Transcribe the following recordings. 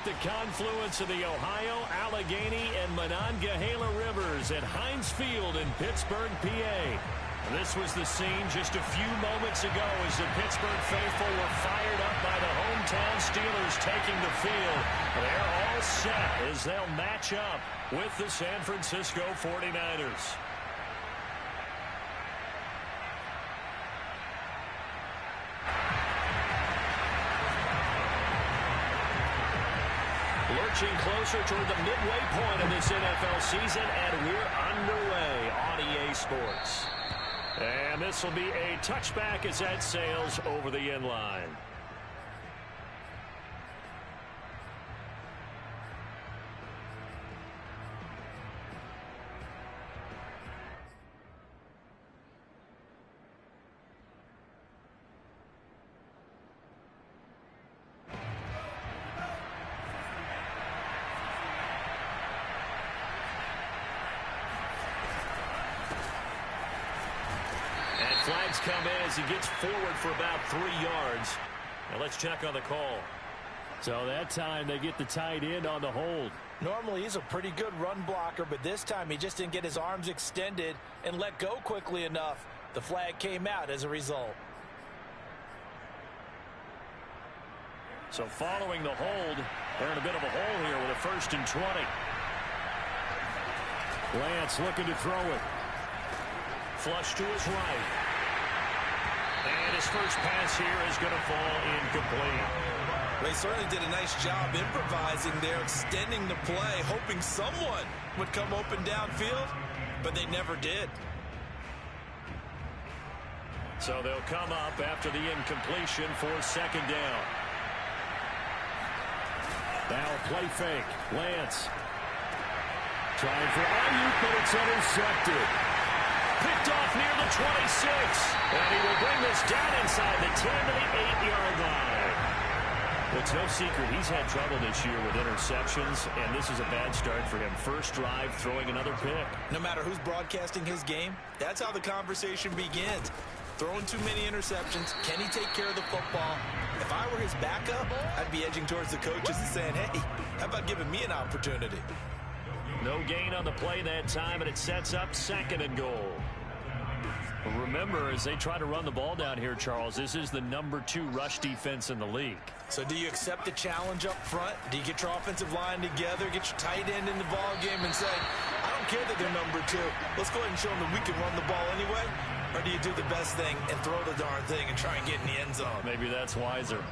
at the confluence of the Ohio, Allegheny, and Monongahela Rivers at Heinz Field in Pittsburgh, PA. This was the scene just a few moments ago as the Pittsburgh faithful were fired up by the hometown Steelers taking the field. They're all set as they'll match up with the San Francisco 49ers. Lurching closer toward the midway point of this NFL season, and we're underway on EA Sports. And this will be a touchback as that sails over the end line. Flags come in as he gets forward for about 3 yards. Now let's check on the call. So that time they get the tight end on the hold. Normally he's a pretty good run blocker, but this time he just didn't get his arms extended and let go quickly enough. The flag came out as a result. So following the hold, they're in a bit of a hole here with a 1st and 20. Lance looking to throw it. Flush to his right. And his first pass here is going to fall incomplete. They certainly did a nice job improvising there, extending the play, hoping someone would come open downfield, but they never did. So they'll come up after the incompletion for 2nd down. Now a play fake. Lance trying for Ayuk, but it's intercepted. Picked off near the 26. And he will bring this down inside the 10 to the 8-yard line. It's no secret he's had trouble this year with interceptions, and this is a bad start for him. First drive, throwing another pick. No matter who's broadcasting his game, that's how the conversation begins. Throwing too many interceptions, can he take care of the football? If I were his backup, I'd be edging towards the coaches and saying, hey, how about giving me an opportunity? No gain on the play that time, and it sets up 2nd and goal. Remember, as they try to run the ball down here, Charles, this is the number 2 rush defense in the league. So do you accept the challenge up front? Do you get your offensive line together, get your tight end in the ball game and say, I don't care that they're number 2. Let's go ahead and show them that we can run the ball anyway? Or do you do the best thing and throw the darn thing and try and get in the end zone? Maybe that's wiser.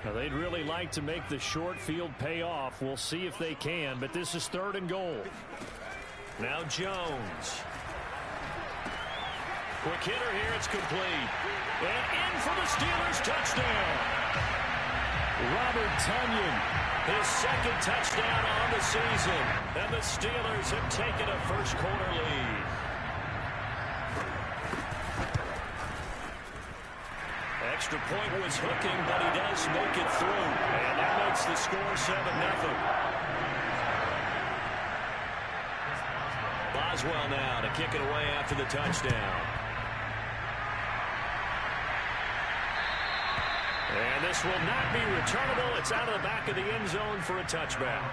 Now, they'd really like to make the short field pay off. We'll see if they can, but this is 3rd and goal. Now Jones. Quick hitter here, it's complete. And in for the Steelers touchdown. Robert Tonyan, his 2nd touchdown on the season. And the Steelers have taken a first-quarter lead. Extra point was hooking, but he does make it through. And that makes the score 7-0. Boswell now to kick it away after the touchdown. And this will not be returnable. It's out of the back of the end zone for a touchback.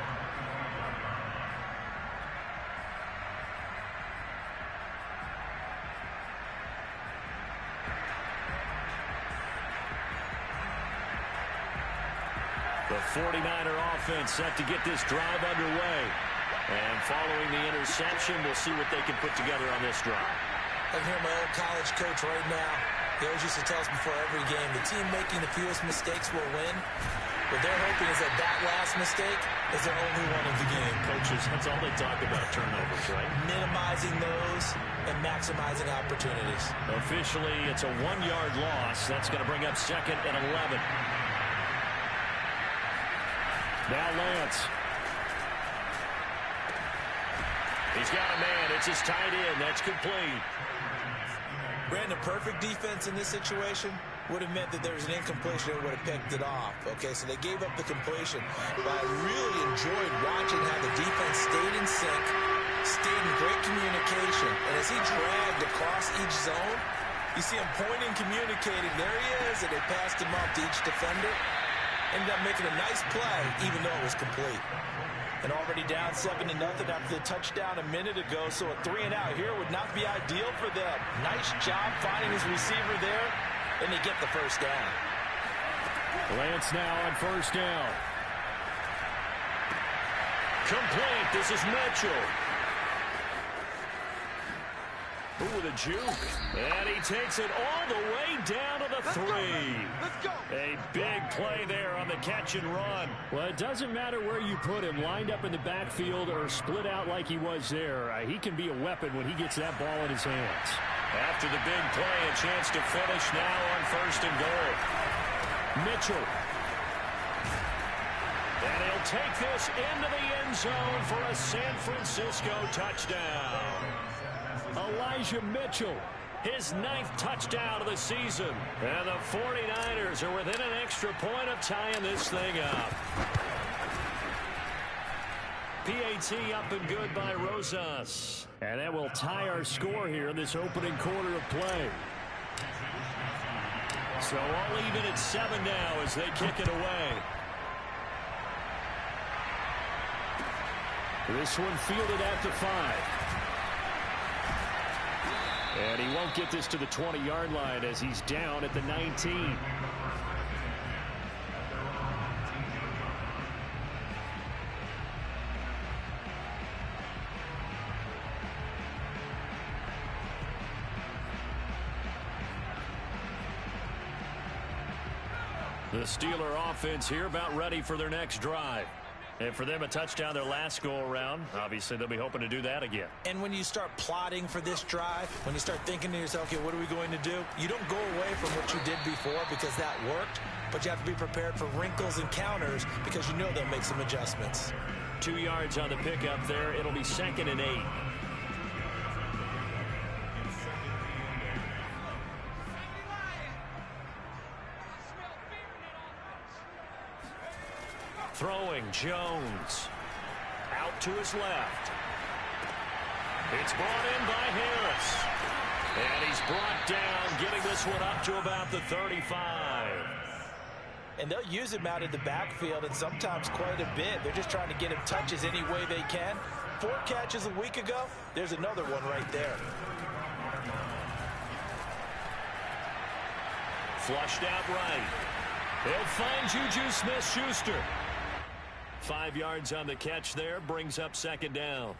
The 49er offense set to get this drive underway. And following the interception, we'll see what they can put together on this drive. I can hear my old college coach right now. He always used to tell us before every game, the team making the fewest mistakes will win. What they're hoping is that that last mistake is their only one of the game. Coaches, that's all they talk about, turnovers, right? Minimizing those and maximizing opportunities. Officially, it's a 1-yard loss. That's going to bring up 2nd and 11. Now Lance. He's got a man. It's his tight end. That's complete. Brandon, perfect defense in this situation would have meant that there was an incompletion and would have picked it off. Okay, so they gave up the completion. But I really enjoyed watching how the defense stayed in sync, stayed in great communication. And as he dragged across each zone, you see him pointing, communicating. There he is, and they passed him off to each defender. Ended up making a nice play, even though it was complete. And already down 7-0 after the touchdown a minute ago, so a 3-and-out here would not be ideal for them. Nice job finding his receiver there, and they get the first down. Lance now on first down. Complete. This is Mitchell. Ooh, with a juke. And he takes it all the way down to the 3. Let's go. A big play there on the catch and run. Well, it doesn't matter where you put him, lined up in the backfield or split out like he was there. He can be a weapon when he gets that ball in his hands. After the big play, a chance to finish now on first and goal. Mitchell. And he'll take this into the end zone for a San Francisco touchdown. Elijah Mitchell, his 9th touchdown of the season. And the 49ers are within an extra point of tying this thing up. PAT up and good by Rosas. And that will tie our score here in this opening quarter of play. So all even at 7 now as they kick it away. This one fielded at the 5. And he won't get this to the 20-yard line as he's down at the 19. The Steeler offense here about ready for their next drive. And for them, a touchdown their last go-around. Obviously, they'll be hoping to do that again. And when you start plotting for this drive, when you start thinking to yourself, okay, what are we going to do? You don't go away from what you did before because that worked, but you have to be prepared for wrinkles and counters because you know they'll make some adjustments. 2 yards on the pickup there. It'll be 2nd and 8. Throwing, Jones. Out to his left. It's brought in by Harris. And he's brought down, getting this one up to about the 35. And they'll use him out in the backfield, and sometimes quite a bit. They're just trying to get him touches any way they can. 4 catches a week ago. There's another one right there. Flushed out right. They'll find Juju Smith-Schuster. 5 yards on the catch there, brings up 2nd down.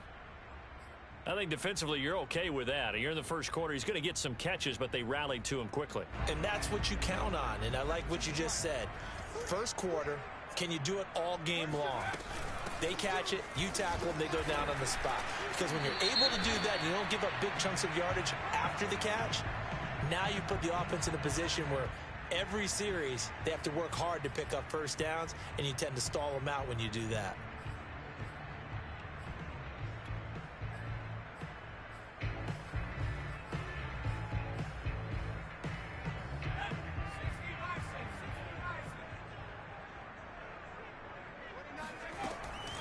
I think defensively you're okay with that. You're in the first quarter. He's going to get some catches, but they rallied to him quickly. And that's what you count on, and I like what you just said. First quarter, can you do it all game long? They catch it, you tackle them, they go down on the spot. Because when you're able to do that, you don't give up big chunks of yardage after the catch. Now you put the offense in a position where every series, they have to work hard to pick up first downs, and you tend to stall them out when you do that.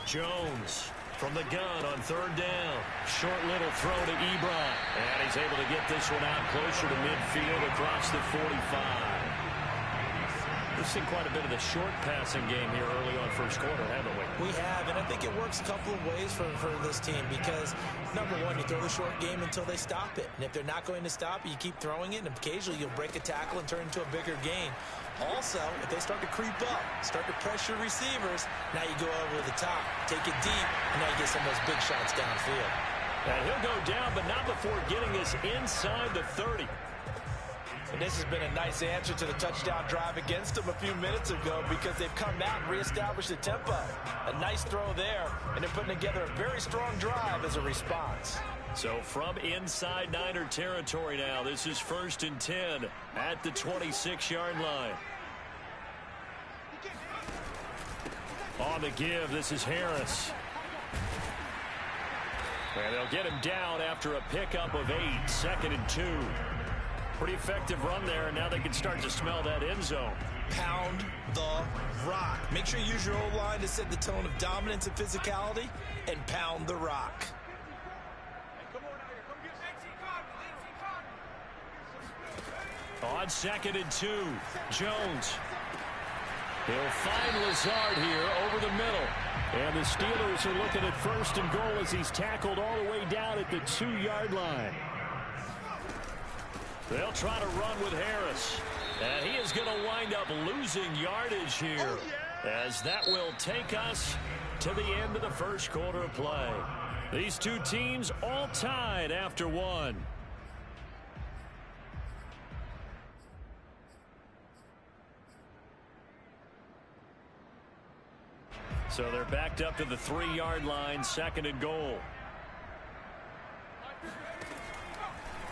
Jones from the gun on 3rd down. Short little throw to Ebron. And he's able to get this one out closer to midfield across the 45. We've seen quite a bit of the short passing game here early on first quarter, haven't we? We have, and I think it works a couple of ways for this team because, number one, you throw the short game until they stop it. And if they're not going to stop it, you keep throwing it, and occasionally you'll break a tackle and turn into a bigger gain. Also, if they start to creep up, start to pressure receivers, now you go over the top, take it deep, and now you get some of those big shots downfield. And he'll go down, but not before getting us inside the 30. And this has been a nice answer to the touchdown drive against them a few minutes ago because they've come out and reestablished the tempo. A nice throw there, and they're putting together a very strong drive as a response. So from inside Niner territory now, this is 1st and 10 at the 26-yard line. On the give, this is Harris. And they'll get him down after a pickup of 8, 2nd and 2. Pretty effective run there, and now they can start to smell that end zone. Pound the rock. Make sure you use your O-line to set the tone of dominance and physicality, and pound the rock. On 2nd and 2, Jones. He'll find Lazard here over the middle. And the Steelers are looking at 1st and goal as he's tackled all the way down at the 2-yard line. They'll try to run with Harris. And he is going to wind up losing yardage here. As that will take us to the end of the first quarter of play. These two teams all tied after one. So they're backed up to the 3-yard line, 2nd and goal.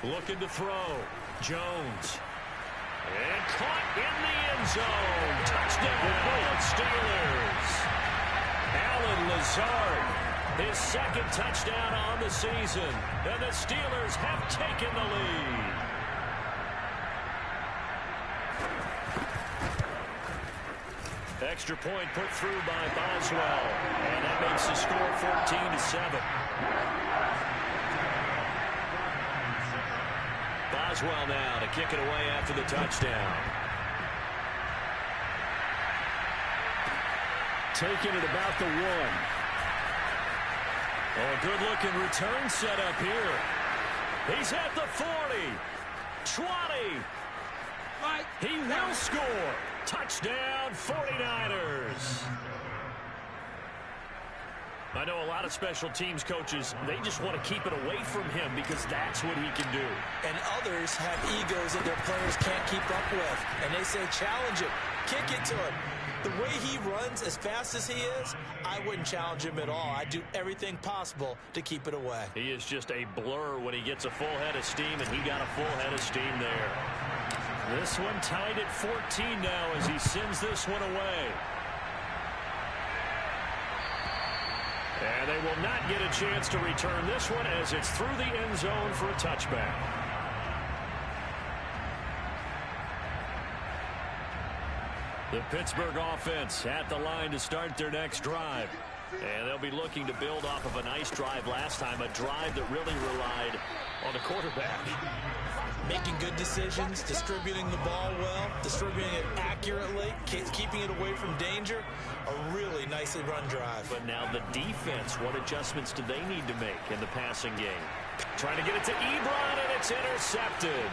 Looking to throw. Jones. And caught in the end zone. Touchdown, Steelers. Alan Lazard, his 2nd touchdown on the season. And the Steelers have taken the lead. Extra point put through by Boswell. And that makes the score 14-7. Boswell now to kick it away after the touchdown. Taking it about the 1. Oh, a good-looking return set up here. He's at the 40. 20. He will score. Touchdown, 49ers. I know a lot of special teams coaches, they just want to keep it away from him because that's what he can do. And others have egos that their players can't keep up with. And they say, challenge him, kick it to him. The way he runs, as fast as he is, I wouldn't challenge him at all. I'd do everything possible to keep it away. He is just a blur when he gets a full head of steam, and he got a full head of steam there. This one tied at 14 now as he sends this one away. And they will not get a chance to return this one as it's through the end zone for a touchback. The Pittsburgh offense at the line to start their next drive. And they'll be looking to build off of a nice drive last time, a drive that really relied on the quarterback. Making good decisions, distributing the ball well, distributing it accurately, keeping it away from danger. A really nicely run drive. But now the defense, what adjustments do they need to make in the passing game? Trying to get it to Ebron, and it's intercepted.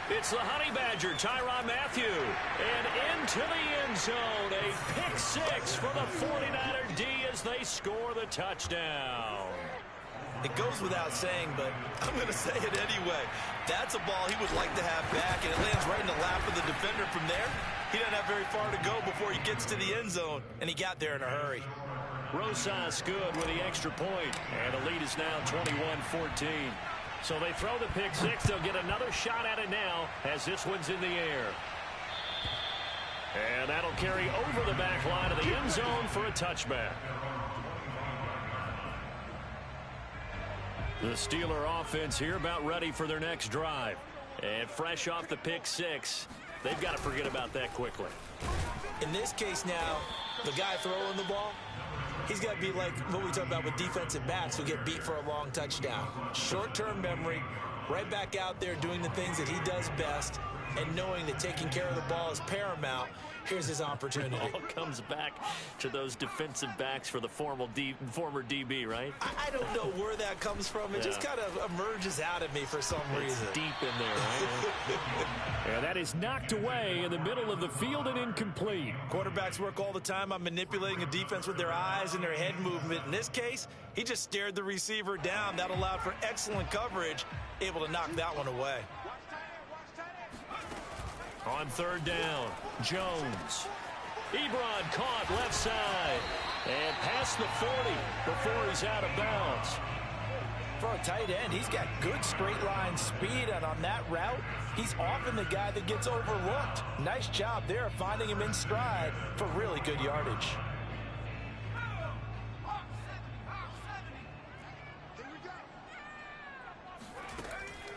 It's the Honey Badger, Tyrann Mathieu. And into the end zone, a pick 6 for the 49er D as they score the touchdown. It goes without saying, but I'm going to say it anyway. That's a ball he would like to have back, and it lands right in the lap of the defender from there. He doesn't have very far to go before he gets to the end zone, and he got there in a hurry. Rosas good with the extra point, and the lead is now 21-14. So they throw the pick 6. They'll get another shot at it now as this one's in the air. And that'll carry over the back line of the end zone for a touchback. The Steeler offense here about ready for their next drive. And fresh off the pick 6, they've got to forget about that quickly. In this case now, the guy throwing the ball, he's got to be like what we talk about with defensive backs who get beat for a long touchdown. Short-term memory, right back out there doing the things that he does best, and knowing that taking care of the ball is paramount. Here's his opportunity. It all comes back to those defensive backs for the former DB, right? I don't know where that comes from. It just kind of emerges out of me for some reason. Deep in there, right? And that is knocked away in the middle of the field and incomplete. Quarterbacks work all the time on manipulating a defense with their eyes and their head movement. In this case, he just stared the receiver down. That allowed for excellent coverage, able to knock that one away. On 3rd down, Jones. Ebron caught left side and past the 40 before he's out of bounds. For a tight end, he's got good straight line speed, and on that route, he's often the guy that gets overlooked. Nice job there finding him in stride for really good yardage.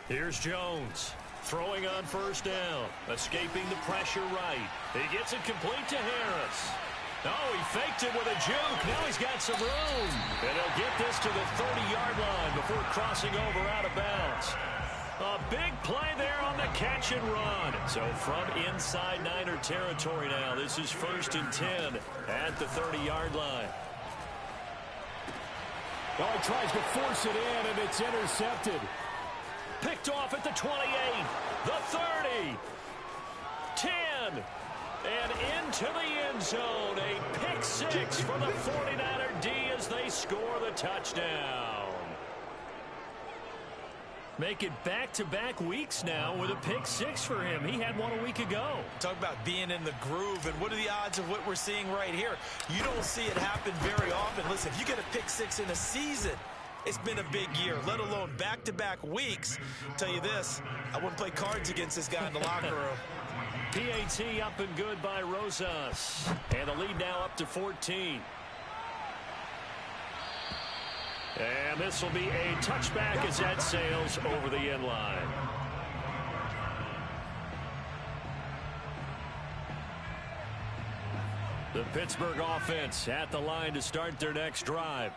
Here's Jones. Throwing on 1st down, escaping the pressure right. He gets it complete to Harris. Oh, he faked it with a juke. Now he's got some room. And he'll get this to the 30-yard line before crossing over out of bounds. A big play there on the catch and run. So from inside Niner territory now, this is 1st and 10 at the 30-yard line. Oh, he tries to force it in, and it's intercepted. Picked off at the 28, the 30, 10, and into the end zone. A pick six for the 49er D as they score the touchdown. Make it back-to-back weeks now with a pick six for him. He had one a week ago. Talk about being in the groove, and what are the odds of what we're seeing right here? You don't see it happen very often. Listen, if you get a pick six in a season, it's been a big year, let alone back-to-back weeks. Tell you this, I wouldn't play cards against this guy in the locker room. PAT up and good by Rosas. And the lead now up to 14. And this will be a touchback as that sails over the end line. The Pittsburgh offense at the line to start their next drive.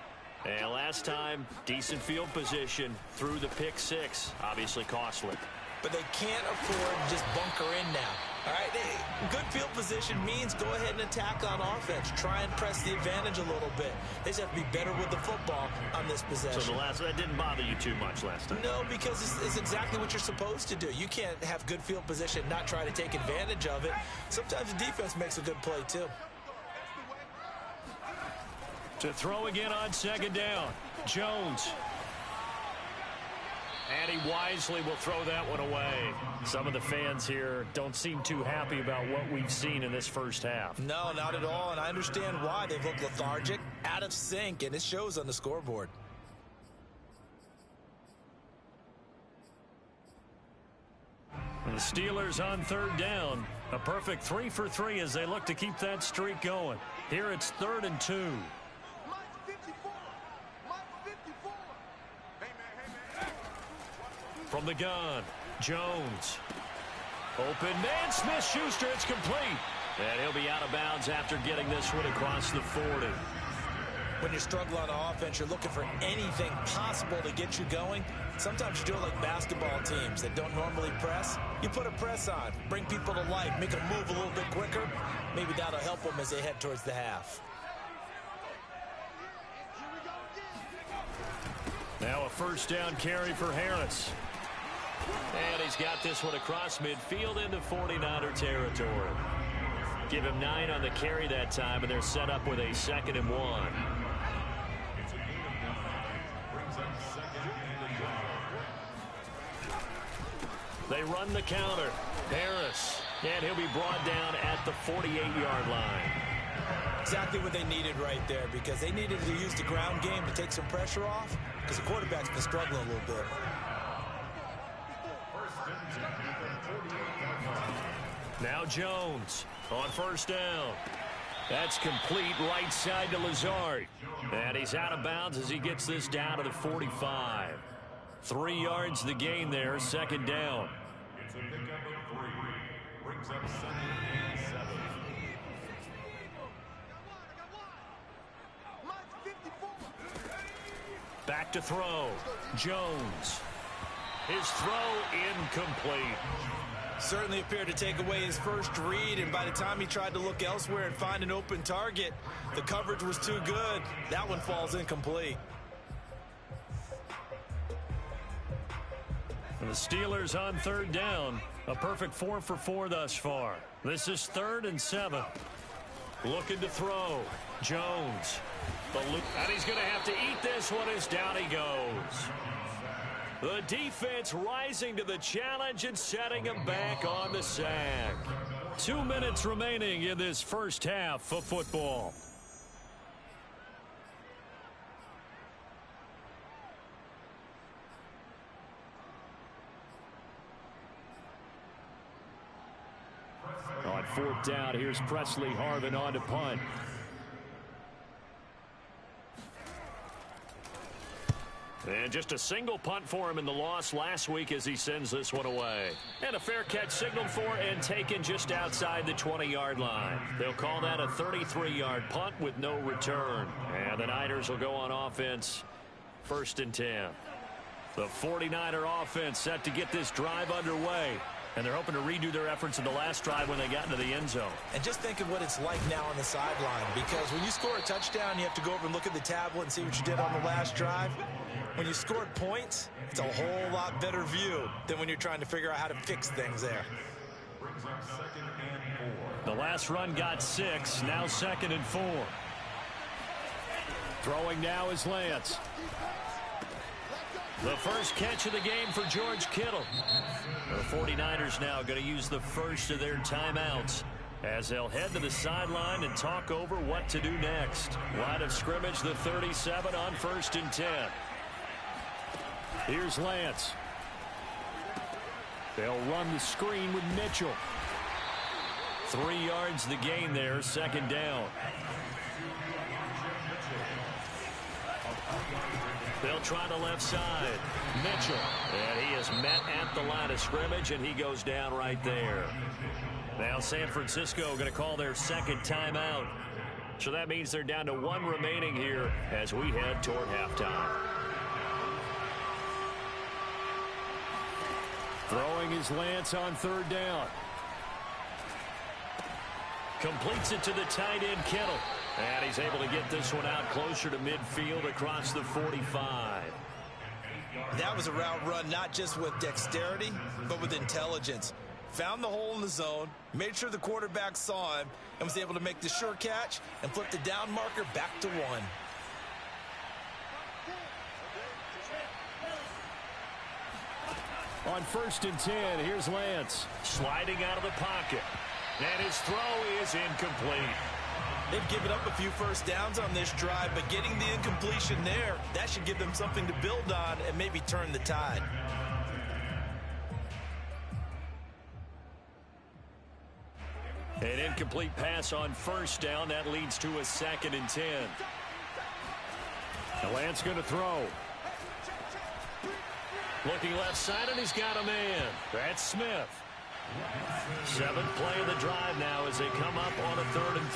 And last time, decent field position through the pick six. Obviously costly. But they can't afford to just bunker in now. All right, good field position means go ahead and attack on offense. Try and press the advantage a little bit. They just have to be better with the football on this possession. So that didn't bother you too much last time? No, because it's exactly what you're supposed to do. You can't have good field position and not try to take advantage of it. Sometimes the defense makes a good play, too. To throw again on 2nd down, Jones. And he wisely will throw that one away. Some of the fans here don't seem too happy about what we've seen in this first half. No, not at all, and I understand why. They've looked lethargic, out of sync, and it shows on the scoreboard. And the Steelers on 3rd down. A perfect 3 for 3 as they look to keep that streak going. Here it's 3rd and 2. From the gun, Jones. Open man, Smith-Schuster, it's complete. And he'll be out of bounds after getting this one across the 40. When you struggle on offense, you're looking for anything possible to get you going. Sometimes you do it like basketball teams that don't normally press. You put a press on, bring people to life, make them move a little bit quicker. Maybe that'll help them as they head towards the half. Now a 1st down carry for Harris. And he's got this one across midfield into 49er territory. Give him 9 on the carry that time, and they're set up with a 2nd and 1. They run the counter. Harris. And he'll be brought down at the 48-yard line. Exactly what they needed right there, because they needed to use the ground game to take some pressure off, because the quarterback's been struggling a little bit. Now Jones on 1st down. That's complete right side to Lazard. And he's out of bounds as he gets this down to the 45. 3 yards the gain there, 2nd down. It's a pickup of 3. Brings up 2nd and 7. Back to throw. Jones. His throw incomplete. Certainly appeared to take away his first read, and by the time he tried to look elsewhere and find an open target, the coverage was too good. That one falls incomplete. And the Steelers on 3rd down. A perfect 4 for 4 thus far. This is 3rd and 7. Looking to throw. Jones. And he's going to have to eat this one as down he goes. The defense rising to the challenge and setting him back on the sack. 2 minutes remaining in this first half of football. On 4th down, here's Presley Harvin on to punt. And just a single punt for him in the loss last week as he sends this one away. And a fair catch signaled for and taken just outside the 20-yard line. They'll call that a 33-yard punt with no return. And the Niners will go on offense 1st and 10. The 49er offense set to get this drive underway. And they're hoping to redo their efforts in the last drive when they got into the end zone. And just think of what it's like now on the sideline, because when you score a touchdown, you have to go over and look at the tablet and see what you did on the last drive. When you scored points, it's a whole lot better view than when you're trying to figure out how to fix things there. The last run got 6, now 2nd and 4. Throwing now is Lance. The first catch of the game for George Kittle. The 49ers now going to use the first of their timeouts as they'll head to the sideline and talk over what to do next. Line of scrimmage, the 37 on 1st and 10. Here's Lance. They'll run the screen with Mitchell. 3 yards the gain there, 2nd down. They'll try the left side. Mitchell. And he is met at the line of scrimmage, and he goes down right there. Now San Francisco going to call their 2nd timeout. So that means they're down to 1 remaining here as we head toward halftime. Throwing is Lance on 3rd down. Completes it to the tight end, Kittle. And he's able to get this one out closer to midfield across the 45. That was a route run not just with dexterity, but with intelligence. Found the hole in the zone, made sure the quarterback saw him, and was able to make the sure catch and flip the down marker back to 1. On 1st and 10, here's Lance. Sliding out of the pocket. And his throw is incomplete. They've given up a few first downs on this drive, but getting the incompletion there, that should give them something to build on and maybe turn the tide. An incomplete pass on 1st down. That leads to a 2nd and 10. The Lance going to throw. Looking left side, and he's got a man. That's Smith. 7th play of the drive now as they come up on a 3rd and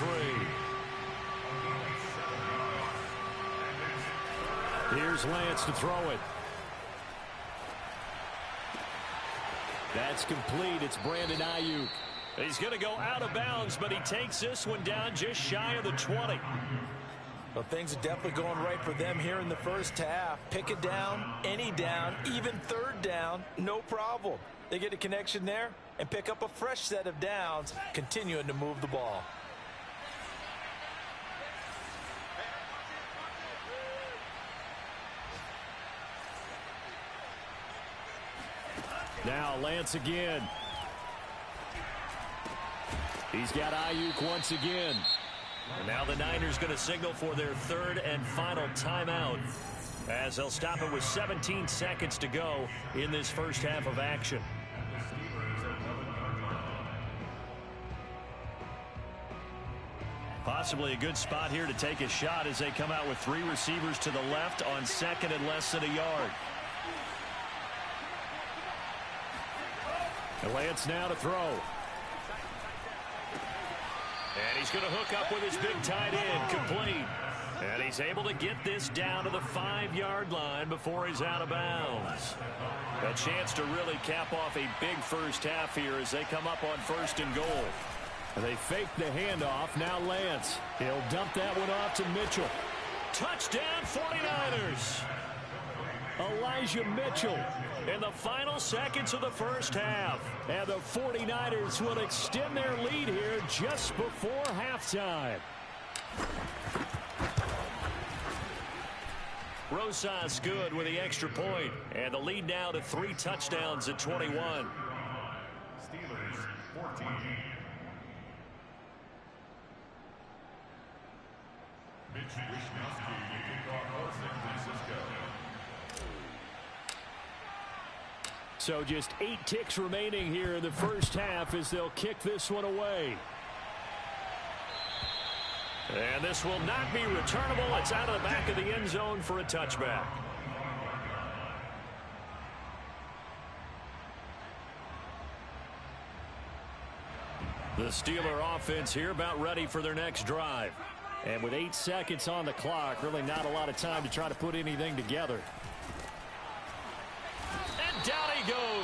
3. Here's Lance to throw it. That's complete. It's Brandon Ayuk. He's going to go out of bounds, but he takes this one down just shy of the 20. Well, things are definitely going right for them here in the first half. Pick it down, any down, even 3rd down, no problem. They get a connection there and pick up a fresh set of downs, continuing to move the ball. Now Lance again. He's got Ayuk once again. And now the Niners going to signal for their 3rd and final timeout as they'll stop it with 17 seconds to go in this first half of action. Possibly a good spot here to take a shot as they come out with 3 receivers to the left on 2nd and less than a yard. And Lance now to throw. And he's going to hook up with his big tight end, complete. And he's able to get this down to the 5-yard line before he's out of bounds. A chance to really cap off a big first half here as they come up on 1st and goal. They fake the handoff. Now Lance. He'll dump that one off to Mitchell. Touchdown 49ers. Elijah Mitchell. In the final seconds of the first half. And the 49ers will extend their lead here just before halftime. Rosas good with the extra point. And the lead now to 3 touchdowns at 21. Steelers 14. Mitch Wishnowsky to kick off for San Francisco. So just 8 ticks remaining here in the first half as they'll kick this one away. And this will not be returnable. It's out of the back of the end zone for a touchback. The Steeler offense here about ready for their next drive. And with 8 seconds on the clock, really not a lot of time to try to put anything together.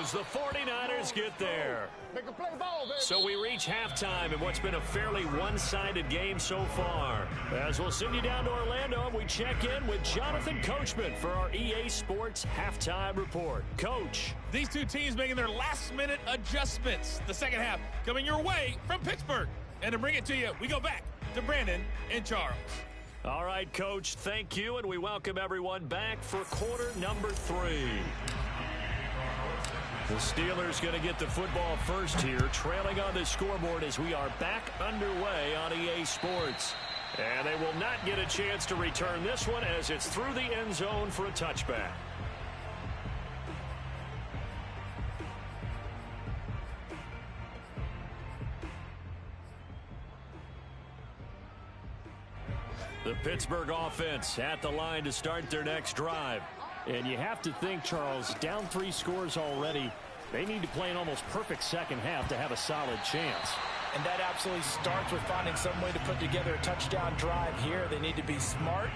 goes. The 49ers get there. Make a play ball, baby. So we reach halftime in what's been a fairly one-sided game so far. As we'll send you down to Orlando, and we check in with Jonathan Coachman for our EA Sports Halftime Report. Coach. These two teams making their last-minute adjustments. The second half coming your way from Pittsburgh. And to bring it to you, we go back to Brandon and Charles. All right, Coach, thank you, and we welcome everyone back for quarter number 3. The Steelers going to get the football first here, trailing on the scoreboard as we are back underway on EA Sports. And they will not get a chance to return this one as it's through the end zone for a touchback. The Pittsburgh offense at the line to start their next drive. And you have to think, Charles, down 3 scores already. They need to play an almost perfect second half to have a solid chance. And that absolutely starts with finding some way to put together a touchdown drive here. They need to be smart,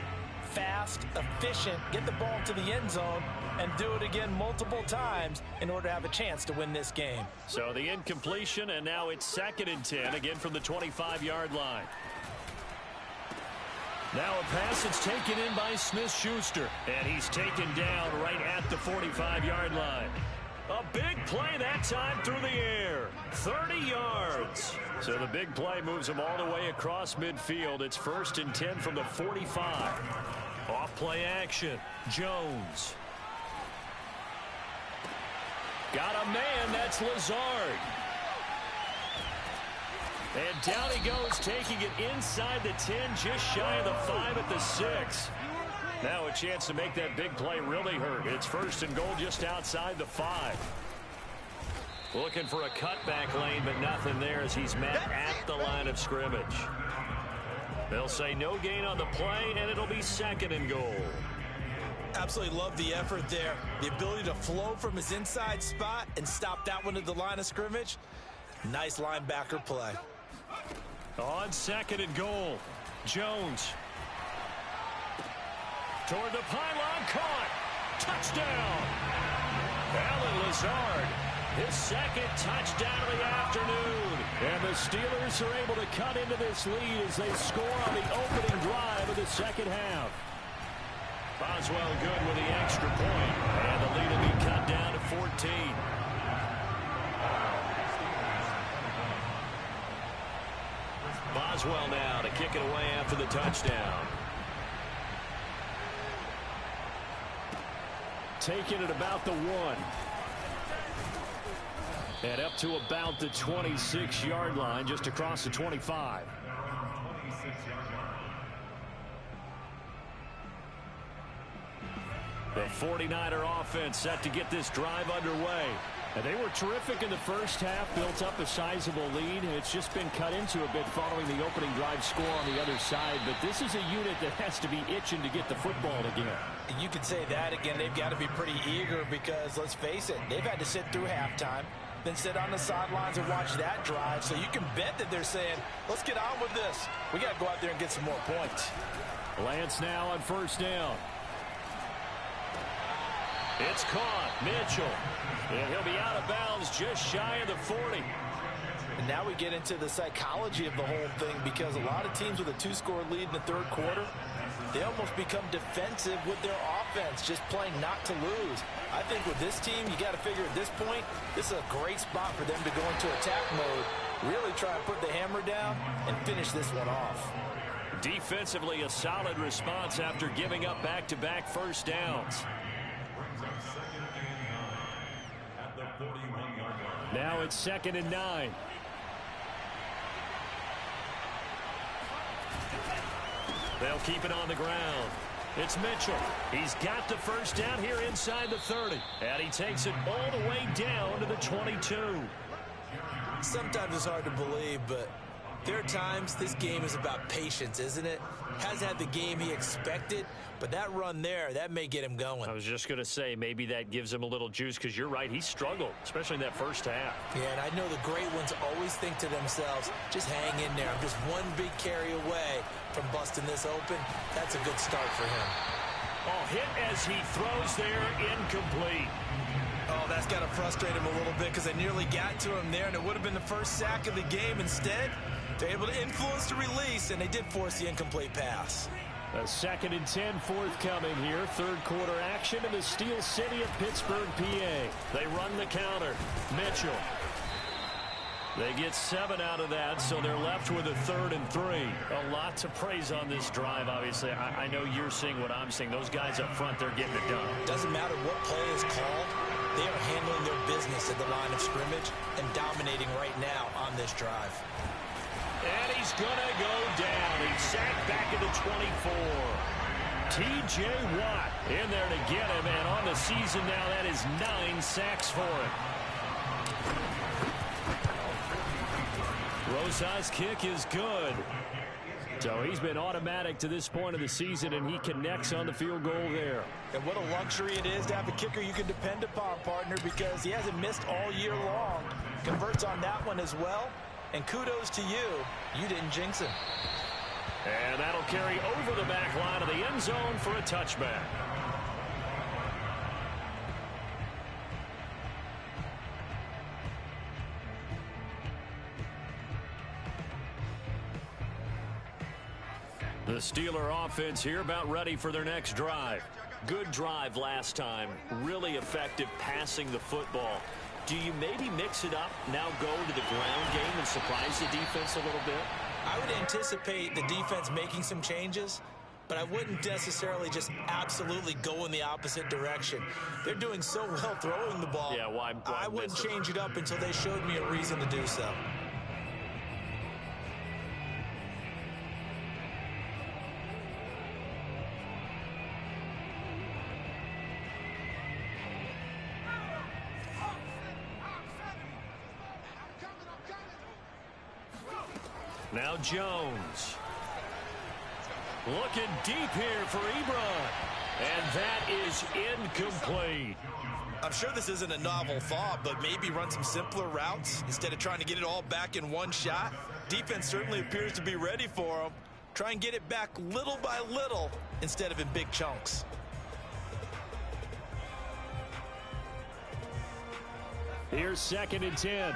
fast, efficient, get the ball to the end zone, and do it again multiple times in order to have a chance to win this game. So the incompletion, and now it's 2nd and 10, again from the 25-yard line. Now a pass that's taken in by Smith-Schuster, and he's taken down right at the 45-yard line. A big play that time through the air. 30 yards. So the big play moves him all the way across midfield. It's 1st and 10 from the 45. Off play action. Jones. Got a man. That's Lazard. And down he goes, taking it inside the 10, just shy of the 5 at the 6. Now a chance to make that big play really hurt. It's 1st and goal just outside the 5. Looking for a cutback lane, but nothing there as he's met at the line of scrimmage. They'll say no gain on the play, and it'll be 2nd and goal. Absolutely love the effort there. The ability to flow from his inside spot and stop that one at the line of scrimmage. Nice linebacker play. On 2nd and goal, Jones. Toward the pylon, caught. Touchdown. Alan Lazard, his 2nd touchdown of the afternoon. And the Steelers are able to cut into this lead as they score on the opening drive of the second half. Boswell good with the extra point. And the lead will be cut down to 14. Boswell now to kick it away after the touchdown. Taking it about the 1. And up to about the 26-yard line, just across the 25. The 49er offense set to get this drive underway. And they were terrific in the first half, built up a sizable lead, and it's just been cut into a bit following the opening drive score on the other side. But this is a unit that has to be itching to get the football again. You could say that again. They've got to be pretty eager because, let's face it, they've had to sit through halftime, then sit on the sidelines and watch that drive. So you can bet that they're saying, let's get on with this. We got to go out there and get some more points. Lance now on 1st down. It's caught. Mitchell. And he'll be out of bounds just shy of the 40. And now we get into the psychology of the whole thing because a lot of teams with a 2-score lead in the 3rd quarter, they almost become defensive with their offense, just playing not to lose. I think with this team, you got to figure at this point, this is a great spot for them to go into attack mode, really try and put the hammer down and finish this one off. Defensively, a solid response after giving up back-to-back first downs. Now it's 2nd and 9. They'll keep it on the ground. It's Mitchell. He's got the first down here inside the 30. And he takes it all the way down to the 22. Sometimes it's hard to believe, but there are times this game is about patience, isn't it? Hasn't had the game he expected, but that run there, that may get him going. I was just going to say, maybe that gives him a little juice because you're right, he struggled, especially in that first half. Yeah, and I know the great ones always think to themselves, just hang in there. I'm just one big carry away from busting this open. That's a good start for him. Oh, hit as he throws there, incomplete. Oh, that's got to frustrate him a little bit because they nearly got to him there, and it would have been the first sack of the game. Instead, they're able to influence the release, and they did force the incomplete pass. A 2nd and 10 forthcoming here. Third quarter action in the Steel City of Pittsburgh, PA. They run the counter. Mitchell. They get 7 out of that, so they're left with a 3rd and 3. A lot to praise on this drive, obviously. I know you're seeing what I'm seeing. Those guys up front, they're getting it done. Doesn't matter what play is called. They are handling their business at the line of scrimmage and dominating right now on this drive. And he's going to go down. He's sacked back at the 24. T.J. Watt in there to get him, and on the season now, that is 9 sacks for him. Rosa's kick is good. So he's been automatic to this point of the season, and he connects on the field goal there. And what a luxury it is to have a kicker you can depend upon, partner, because he hasn't missed all year long. Converts on that one as well. And kudos to you. You didn't jinx him. And that'll carry over the back line of the end zone for a touchback. The Steeler offense here about ready for their next drive. Good drive last time. Really effective passing the football. Do you maybe mix it up, now go to the ground game and surprise the defense a little bit? I would anticipate the defense making some changes, but I wouldn't necessarily just absolutely go in the opposite direction. They're doing so well throwing the ball. Yeah, why I wouldn't change it up until they showed me a reason to do so. Now Jones. Looking deep here for Ebron. And that is incomplete. I'm sure this isn't a novel thought, but maybe run some simpler routes instead of trying to get it all back in one shot. Defense certainly appears to be ready for him. Try and get it back little by little instead of in big chunks. Here's 2nd and 10.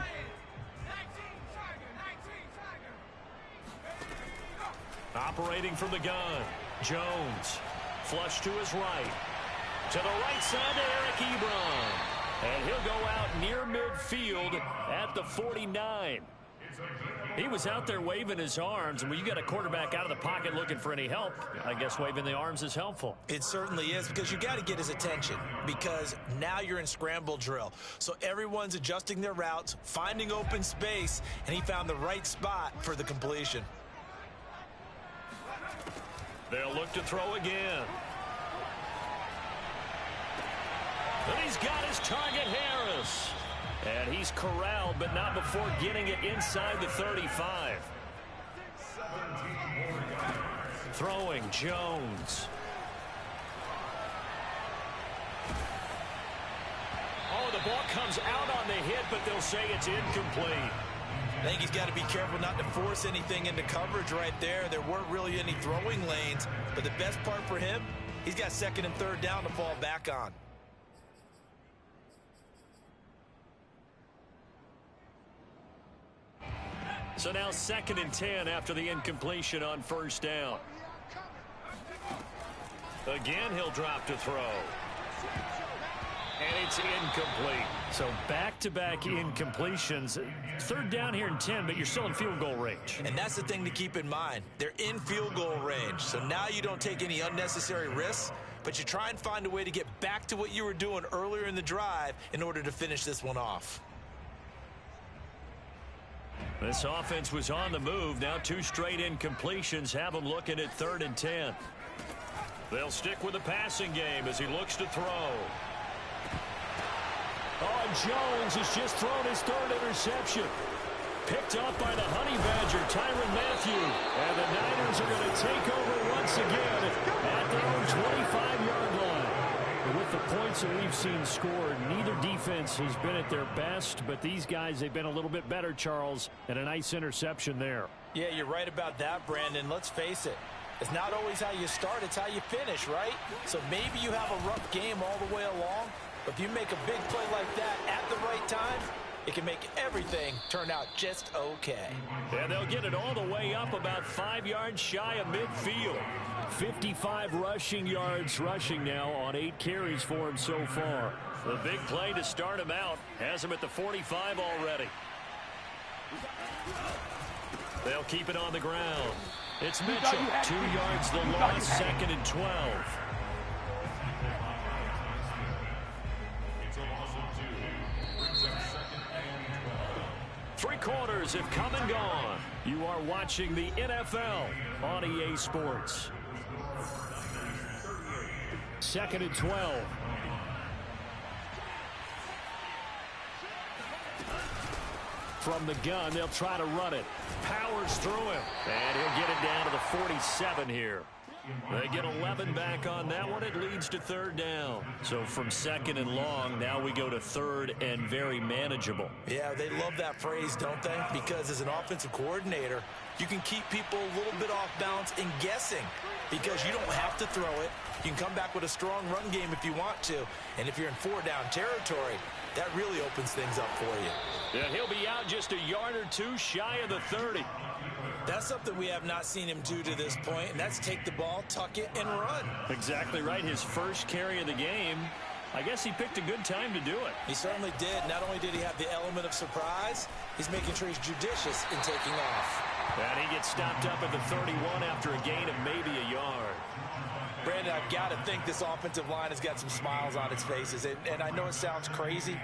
Operating from the gun. Jones. Flush to his right. To the right side to Eric Ebron. And he'll go out near midfield at the 49. He was out there waving his arms, and when you got a quarterback out of the pocket looking for any help, I guess waving the arms is helpful. It certainly is, because you got to get his attention, because now you're in scramble drill. So everyone's adjusting their routes, finding open space, and he found the right spot for the completion. They'll look to throw again. And he's got his target, Harris. And he's corralled, but not before getting it inside the 35. Throwing, Jones. Oh, the ball comes out on the hit, but they'll say it's incomplete. I think he's got to be careful not to force anything into coverage right there. There weren't really any throwing lanes, but the best part for him, he's got 2nd and 3rd down to fall back on. So now 2nd and 10 after the incompletion on 1st down. Again, he'll drop to throw. And it's incomplete. So back-to-back incompletions. 3rd down here in 10, but you're still in field goal range. And that's the thing to keep in mind. They're in field goal range. So now you don't take any unnecessary risks, but you try and find a way to get back to what you were doing earlier in the drive in order to finish this one off. This offense was on the move. Now 2 straight incompletions have them looking at 3rd and 10. They'll stick with the passing game as he looks to throw. Oh, and Jones has just thrown his 3rd interception. Picked up by the Honey Badger, Tyrann Mathieu. And the Niners are going to take over once again at their own 25-yard line. And with the points that we've seen scored, neither defense has been at their best, but these guys, they've been a little bit better, Charles, and a nice interception there. Yeah, you're right about that, Brandon. Let's face it. It's not always how you start, it's how you finish, right? So maybe you have a rough game all the way along, but if you make a big play like that at the right time, it can make everything turn out just okay. And they'll get it all the way up about 5 yards shy of midfield. 55 rushing yards rushing now on 8 carries for him so far. The big play to start him out has him at the 45 already. They'll keep it on the ground. It's Mitchell. 2 yards the loss, 2nd and 12. It's a loss of 2. Brings up 2nd and 12. 3 quarters have come and gone. You are watching the NFL on EA Sports. 2nd and 12. From the gun, they'll try to run it. Powers through him. And he'll get it down to the 47 here. They get 11 back on that one. It leads to 3rd down. So from 2nd and long, now we go to 3rd and very manageable. Yeah, they love that phrase, don't they? Because as an offensive coordinator, you can keep people a little bit off balance and guessing because you don't have to throw it. You can come back with a strong run game if you want to. And if you're in 4-down territory, that really opens things up for you. Yeah, he'll be out just a yard or 2 shy of the 30. That's something we have not seen him do to this point, and that's take the ball, tuck it, and run. Exactly right. His first carry of the game. I guess he picked a good time to do it. He certainly did. Not only did he have the element of surprise, he's making sure he's judicious in taking off. And he gets stopped up at the 31 after a gain of maybe a yard. Brandon, I've got to think this offensive line has got some smiles on its faces. And I know it sounds crazy,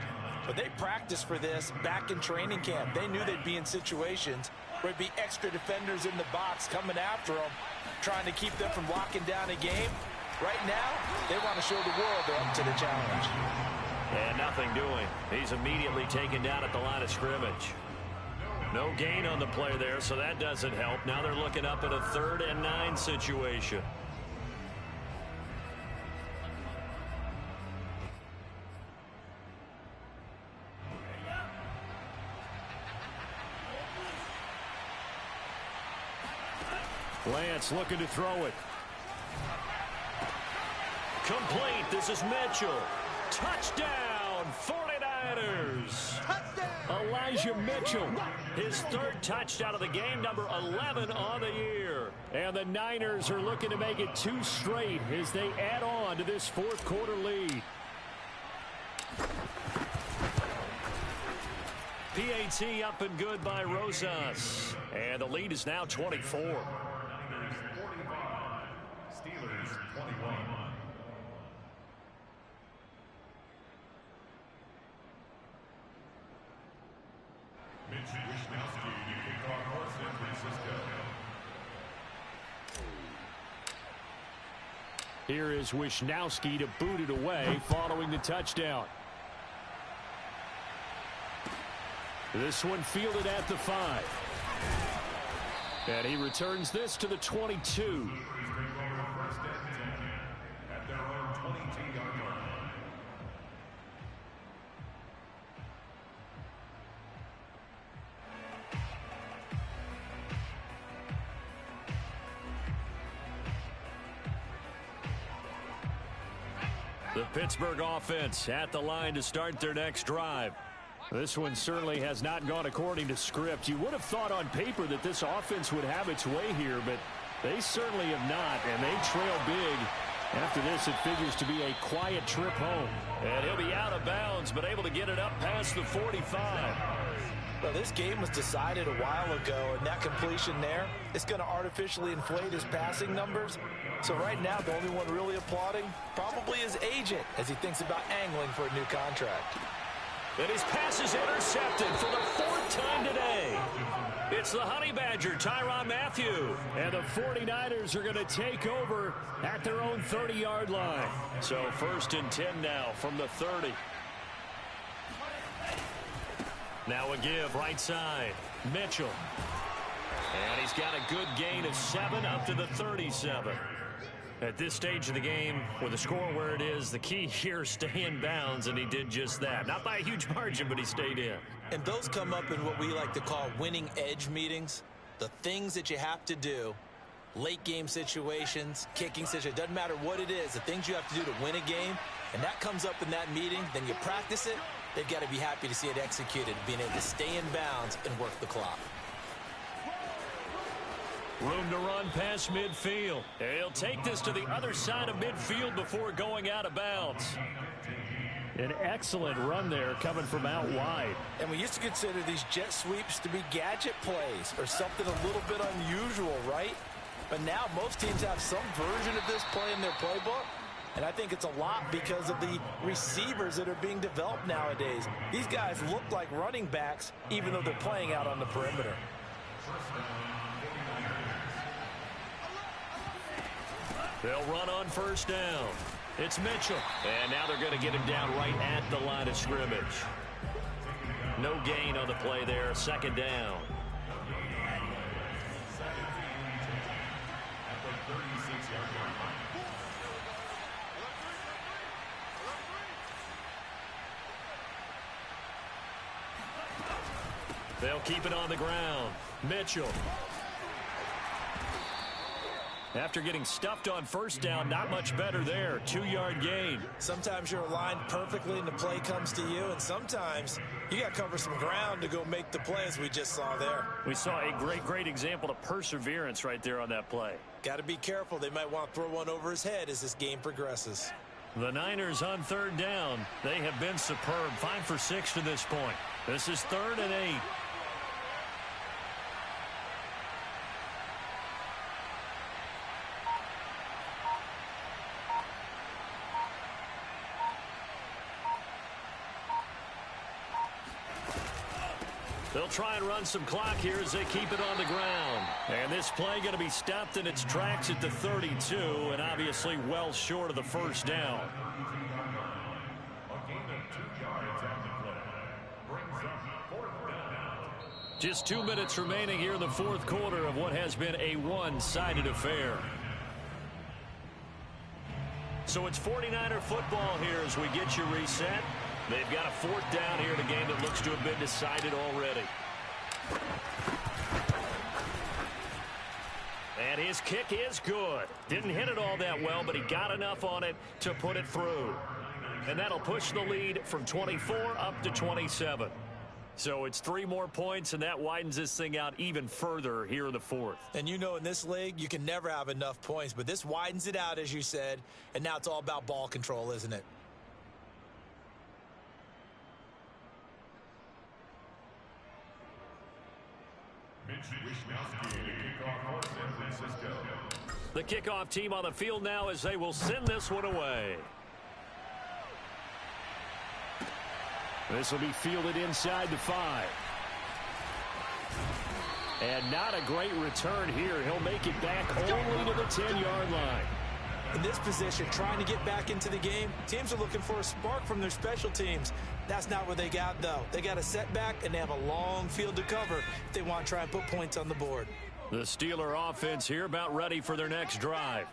but they practiced for this back in training camp. They knew they'd be in situations where it'd be extra defenders in the box coming after them, trying to keep them from locking down a game. Right now, they want to show the world they're up to the challenge. And nothing doing. He's immediately taken down at the line of scrimmage. No gain on the play there, so that doesn't help. Now they're looking up at a 3rd and 9 situation. Lance looking to throw it. Complete. This is Mitchell. Touchdown, 49ers. Touchdown. Elijah Mitchell, his 3rd touchdown of the game, number 11 on the year. And the Niners are looking to make it 2 straight as they add on to this 4th quarter lead. PAT up and good by Rosas. And the lead is now 24. Steelers 21. Mitch Wishnowski to kick off for San Francisco. Here is Wishnowski to boot it away following the touchdown. This one fielded at the 5. And he returns this to the 22. At their own 22-yard line. The Pittsburgh offense at the line to start their next drive. This one certainly has not gone according to script. You would have thought on paper that this offense would have its way here, but they certainly have not, and they trail big. After this, it figures to be a quiet trip home. And he'll be out of bounds, but able to get it up past the 45. Well, this game was decided a while ago, and that completion there is going to artificially inflate his passing numbers. So right now, the only one really applauding probably his agent as he thinks about angling for a new contract. And his pass is intercepted for the 4th time today. It's the Honey Badger, Tyrann Mathieu. And the 49ers are going to take over at their own 30-yard line. So 1st and 10 now from the 30. Now a give right side. Mitchell. And he's got a good gain of 7 up to the 37. At this stage of the game, with the score where it is, the key here is stay in bounds, and he did just that. Not by a huge margin, but he stayed in. And those come up in what we like to call winning edge meetings. The things that you have to do late game situations, kicking situations, doesn't matter what it is, the things you have to do to win a game, and that comes up in that meeting, then you practice it, they've got to be happy to see it executed, being able to stay in bounds and work the clock. Room to run past midfield. He'll take this to the other side of midfield before going out of bounds. An excellent run there coming from out wide. And we used to consider these jet sweeps to be gadget plays or something a little bit unusual, right? But now most teams have some version of this play in their playbook. And I think it's a lot because of the receivers that are being developed nowadays. These guys look like running backs even though they're playing out on the perimeter. They'll run on first down. It's Mitchell. And now they're going to get him down right at the line of scrimmage. No gain on the play there. Second down. They'll keep it on the ground. Mitchell. After getting stuffed on first down, not much better there. 2-yard gain. Sometimes you're aligned perfectly and the play comes to you, and sometimes you got to cover some ground to go make the play, as we just saw there. We saw a great example of perseverance right there on that play. Got to be careful. They might want to throw one over his head as this game progresses. The Niners on third down. They have been superb. 5 for 6 to this point. This is 3rd and 8. They'll try and run some clock here as they keep it on the ground. And this play going to be stopped in its tracks at the 32, and obviously well short of the first down. A gain of 2 yards on the play. Brings up 4th down. Just 2 minutes remaining here in the fourth quarter of what has been a one-sided affair. So it's 49er football here as we get you reset. They've got a 4th down here in a game that looks to have been decided already. And his kick is good. Didn't hit it all that well, but he got enough on it to put it through. And that'll push the lead from 24 up to 27. So it's 3 more points, and that widens this thing out even further here in the fourth. And you know in this league, you can never have enough points, but this widens it out, as you said, and now it's all about ball control, isn't it? The kickoff team on the field now as they will send this one away. This will be fielded inside the 5. And not a great return here. He'll make it back only to the 10-yard line. In this position, trying to get back into the game, teams are looking for a spark from their special teams. That's not what they got, though. They got a setback, and they have a long field to cover if they want to try and put points on the board. The Steeler offense here about ready for their next drive.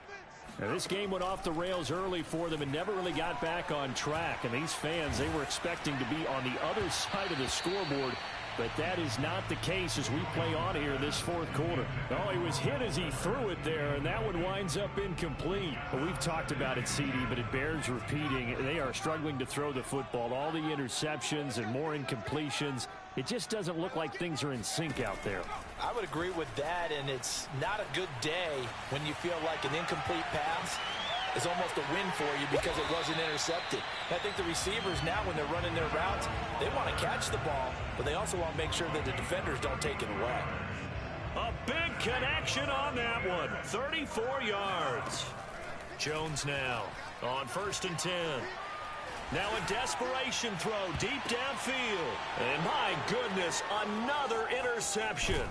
Now, this game went off the rails early for them and never really got back on track. And these fans, they were expecting to be on the other side of the scoreboard. But that is not the case as we play on here this fourth quarter. Oh, he was hit as he threw it there, and that one winds up incomplete. Well, we've talked about it, CD, but it bears repeating. They are struggling to throw the football. All the interceptions and more incompletions. It just doesn't look like things are in sync out there. I would agree with that, and it's not a good day when you feel like an incomplete pass is almost a win for you because it wasn't intercepted. I think the receivers now, when they're running their routes, they want to catch the ball, but they also want to make sure that the defenders don't take it away. A big connection on that one. 34 yards. Jones now on 1st and 10. Now a desperation throw deep downfield. And my goodness, another interception.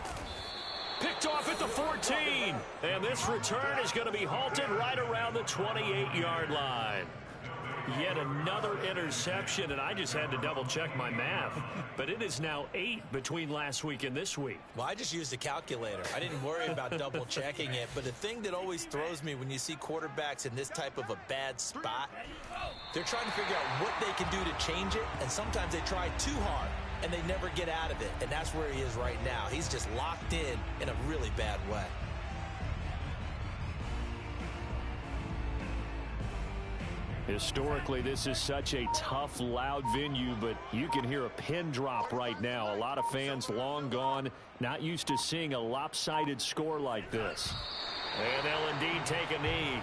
Picked off at the 14. And this return is going to be halted right around the 28-yard line. Yet another interception, and I just had to double-check my math. But it is now 8 between last week and this week. Well, I just used a calculator. I didn't worry about double-checking it. But the thing that always throws me when you see quarterbacks in this type of a bad spot, they're trying to figure out what they can do to change it, and sometimes they try too hard, and they never get out of it. And that's where he is right now. He's just locked in a really bad way. Historically, this is such a tough, loud venue, but you can hear a pin drop right now. A lot of fans long gone, not used to seeing a lopsided score like this. And they'll indeed take a knee.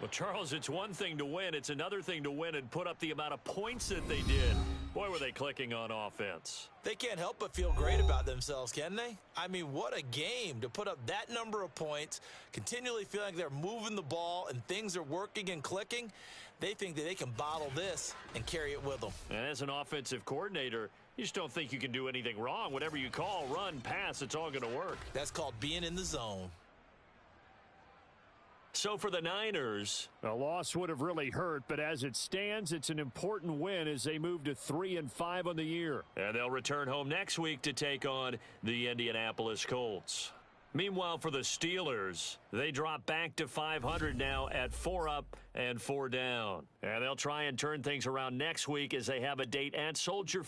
Well, Charles, it's one thing to win. It's another thing to win and put up the amount of points that they did. Boy, were they clicking on offense. They can't help but feel great about themselves, can they? I mean, what a game to put up that number of points, continually feeling like they're moving the ball and things are working and clicking. They think that they can bottle this and carry it with them. And as an offensive coordinator, you just don't think you can do anything wrong. Whatever you call, run, pass, it's all going to work. That's called being in the zone. So for the Niners, a loss would have really hurt, but as it stands, it's an important win as they move to 3-5 on the year. And they'll return home next week to take on the Indianapolis Colts. Meanwhile, for the Steelers, they drop back to 500 now at 4 up and 4 down. And they'll try and turn things around next week as they have a date at Soldier